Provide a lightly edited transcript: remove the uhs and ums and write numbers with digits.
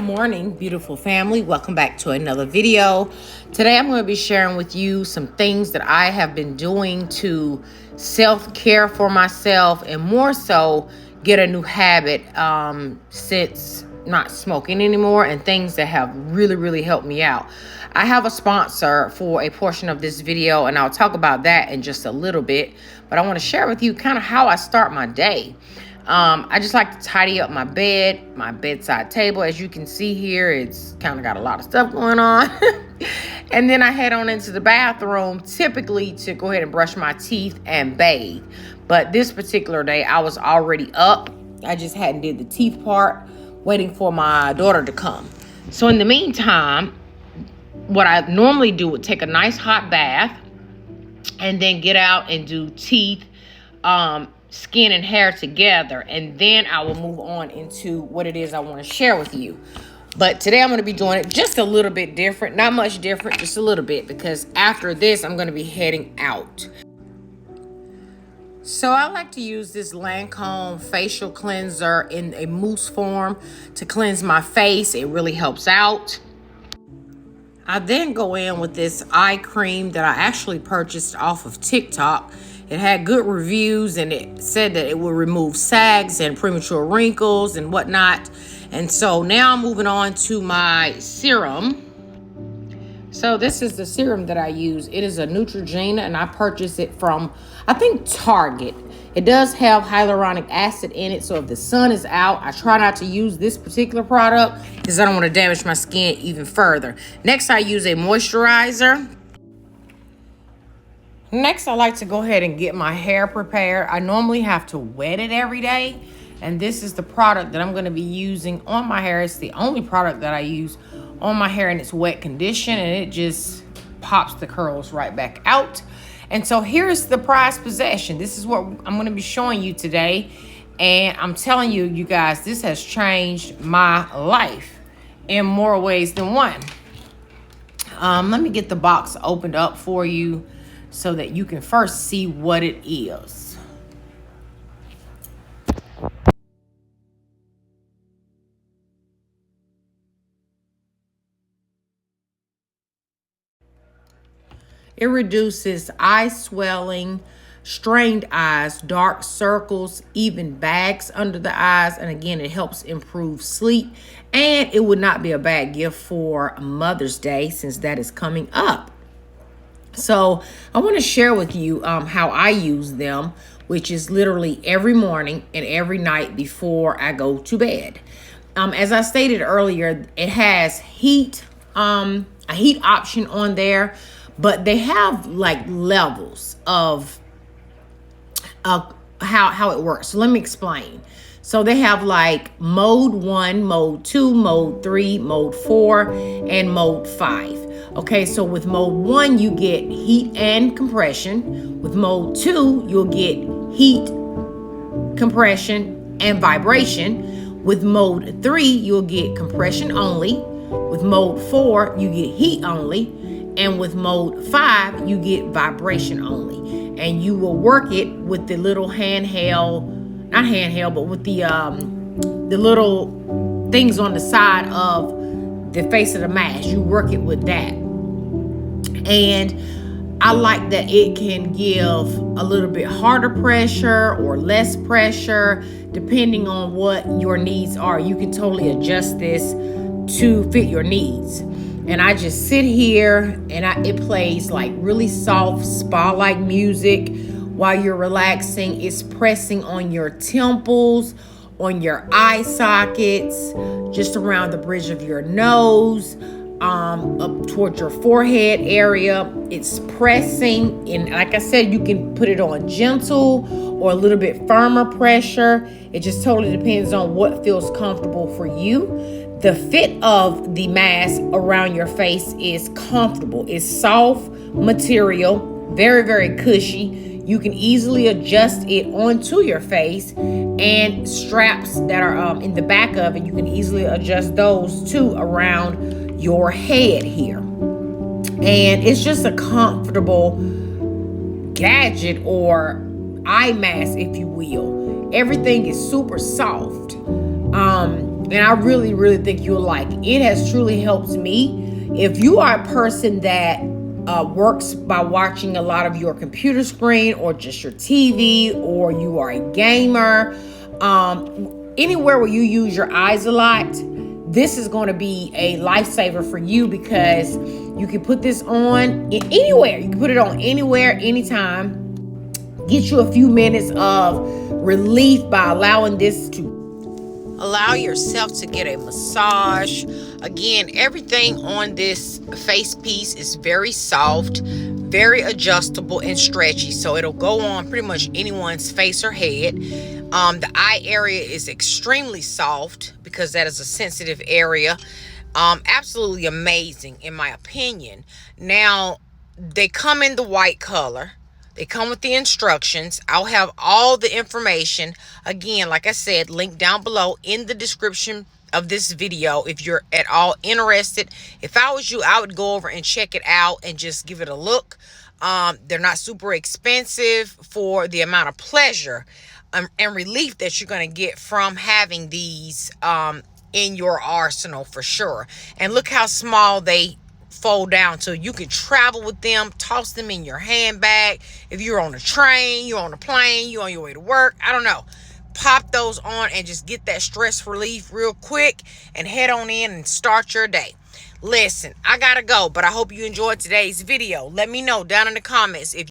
morning, beautiful family. Welcome back to another video. Today I'm going to be sharing with you some things that I have been doing to self-care for myself, and more so get a new habit since not smoking anymore, and things that have really helped me out. I have a sponsor for a portion of this video, and I'll talk about that in just a little bit, but I want to share with you kind of how I start my day. I just like to tidy up my bed, my bedside table. As you can see here, it's kind of got a lot of stuff going on. And then I head on into the bathroom, typically to go ahead and brush my teeth and bathe. But this particular day, I was already up. I just hadn't did the teeth part, waiting for my daughter to come. So in the meantime, what I normally do would take a nice hot bath and then get out and do teeth, skin and hair together, and then I will move on into what it is I want to share with you. But today I'm going to be doing it just a little bit different, not much different, just a little bit, because after this I'm going to be heading out. So I like to use this Lancome facial cleanser in a mousse form to cleanse my face. It really helps out. I then go in with this eye cream that I actually purchased off of TikTok. It had good reviews, and it said that it will remove sags and premature wrinkles and whatnot. And so now I'm moving on to my serum. So this is the serum that I use. It is a Neutrogena, and I purchased it from, I think, Target. It does have hyaluronic acid in it, so if the sun is out, I try not to use this particular product because I don't want to damage my skin even further. Next, I use a moisturizer. Next, I like to go ahead and get my hair prepared. I normally have to wet it every day, and this is the product that I'm going to be using on my hair. It's the only product that I use on my hair in its wet condition, and it just pops the curls right back out. And so here's the prized possession. This is what I'm going to be showing you today, and I'm telling you, you guys, this has changed my life in more ways than one. Let me get the box opened up for you so that you can first see what it is. It reduces eye swelling, strained eyes, dark circles, even bags under the eyes. And again, it helps improve sleep. And it would not be a bad gift for Mother's Day, since that is coming up. So I want to share with you how I use them, which is literally every morning and every night before I go to bed. As I stated earlier, it has heat, a heat option on there, but they have like levels of how it works. So let me explain. So they have like mode 1, mode 2, mode 3, mode 4, and mode 5. Okay, so with mode 1, you get heat and compression. With mode 2, you'll get heat, compression, and vibration. With mode 3, you'll get compression only. With mode 4, you get heat only. And with mode 5, you get vibration only. And you will work it with the little handheld, not handheld, but with the little things on the side of the face of the mask. You work it with that. And I like that it can give a little bit harder pressure or less pressure, depending on what your needs are. You can totally adjust this to fit your needs. And I just sit here, and it plays like really soft spa-like music while you're relaxing. It's pressing on your temples, on your eye sockets, just around the bridge of your nose, up towards your forehead area. It's pressing, and like I said, you can put it on gentle or a little bit firmer pressure. It just totally depends on what feels comfortable for you. The fit of the mask around your face is comfortable. It's soft material, very cushy. You can easily adjust it onto your face, and straps that are in the back of it, you can easily adjust those too around your head here. And it's just a comfortable gadget or eye mask, if you will. Everything is super soft. And I really, really think you'll like it. It has truly helped me. If you are a person that works by watching a lot of your computer screen or just your TV, or you are a gamer, anywhere where you use your eyes a lot, this is going to be a lifesaver for you, because you can put this on anywhere. You can put it on anywhere, anytime. Get you a few minutes of relief by allowing this to allow yourself to get a massage. Again, everything on this face piece is very soft, very adjustable and stretchy, so it'll go on pretty much anyone's face or head. The eye area is extremely soft because that is a sensitive area. Absolutely amazing in my opinion. Now, they come in the white color. They come with the instructions. I'll have all the information, again, like I said, linked down below in the description of this video if you're at all interested. If I was you, I would go over and check it out and just give it a look. They're not super expensive for the amount of pleasure and relief that you're going to get from having these in your arsenal, for sure. And look how small they fold down, so you can travel with them, toss them in your handbag. If you're on a train, you're on a plane, you're on your way to work, I don't know, pop those on and just get that stress relief real quick and head on in and start your day. Listen, I gotta go, but I hope you enjoyed today's video. Let me know down in the comments if